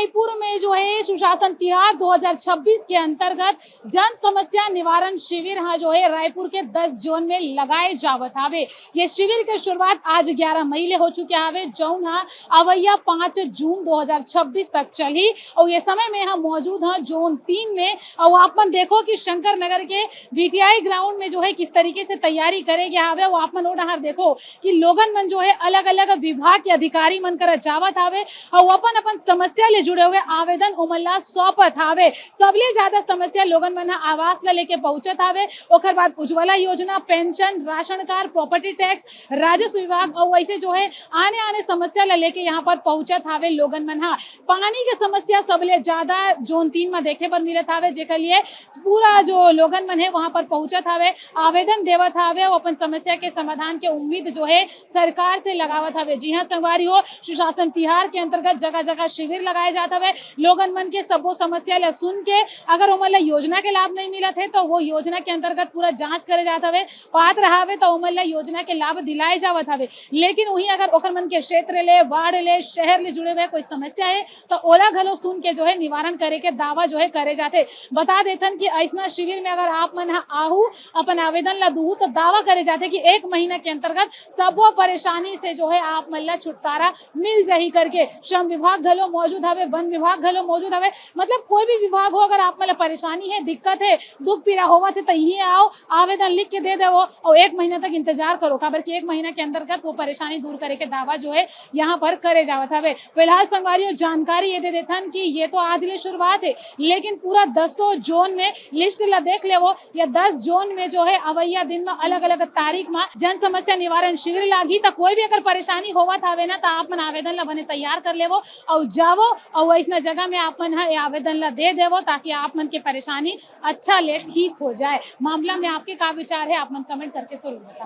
रायपुर में जो है सुशासन तिहार 2026 के अंतर्गत जन समस्या निवारण शिविर जो है रायपुर के 10 जोन में लगाए जावत हवे। ये शिविर के शुरुआत आज 11 मई ले हो चुके हवे, जौन अवैया 5 जून 2026 तक चली। और ये समय में हम मौजूद हैं जोन 3 में। और आप मन देखो कि शंकर नगर के बीटीआई ग्राउंड में जो है किस तरीके से तैयारी करे गया हवे। वो आप मन ओडहर देखो कि लोगन मन जो है अलग अलग विभाग के अधिकारी मन कर जावत हवे और अपन अपन समस्या ले जुड़े हुए आवेदन उमल्ला सौंपत हवे। सबले ज्यादा समस्या लोगन मन आवास ला लेके पहुंचत हवे। ओकर बाद उज्ज्वला योजना, pension, ration card, property tax, राजस्व विभाग और वैसे जो है आने आने समस्या ला लेके यहाँ पर पहुंचत हवे लोगन मन। पानी के समस्या सबले ज्यादा जोन 3 में देखे पर मिलत हवे, जेकर लिए पूरा जो लोगन मन है वहां पर पहुंचत हवे, आवेदन देवत हवे और अपन समस्या के समाधान के उम्मीद जो है सरकार से लगावत हवे। जी हाँ संगवारी हो, सुशासन तिहार के अंतर्गत जगह जगह शिविर लगाए जाते हुए लोगन मन के सबो समस्या ला सुन के अगर उमन ला योजना के लाभ नहीं मिलत है तो वो योजना के अंतर्गत पूरा जांच करे जाता है, पात्र हवे तो उमन ला योजना के लाभ दिलाए जावत हवे। लेकिन वही अगर ओकर मन के क्षेत्र ले, वार्ड ले, शहर ले जुड़े हुए कोई समस्या है तो ओला घलो सुन के जो है निवारण करे के दावा जो है करे जाते। बता देथन कि ऐसा शिविर में अगर आप मन आहू अपन आवेदन ला दूँ तो दावा करे जाते कि 1 महीना के अंतर्गत सबो परेशानी से जो है आप मन ला छुटकारा मिल जाही करके। श्रम विभाग घलो मौजूद हवे, वन विभाग घलो मौजूद हवे, मतलब कोई भी विभाग हो अगर आप मन ला परेशानी है, दिक्कत है, दुख पीड़ा होवत है तो यही आओ, आवेदन लिख के दे देवो और 1 महीना तक इंतजार करो, काबर कि 1 महीना के अंतर्गत वो परेशानी दूर करे के दावा जो है यहाँ पर करे जावत हवे। फिलहाल संगवारियों जानकारी ये दे देथन कि ये तो आज ले शुरुआत है, लेकिन पूरा 10 जोन में लिस्ट ला देख लेवो। या 10 जोन में जो है अवैया दिन में अलग अलग तारीख में जन समस्या निवारण शिविर लागी, तो कोई भी अगर परेशानी होवत हवे ना तो आप मन आवेदन ला बने तैयार कर लेवो और जावो और ऐसा जगह में आप मन आवेदन ला दे देवो ताकि आप मन की परेशानी अच्छा ले ठीक हो जाए। मामला में आपके क्या विचार है, आप मन कमेंट करके जरूर बताओ।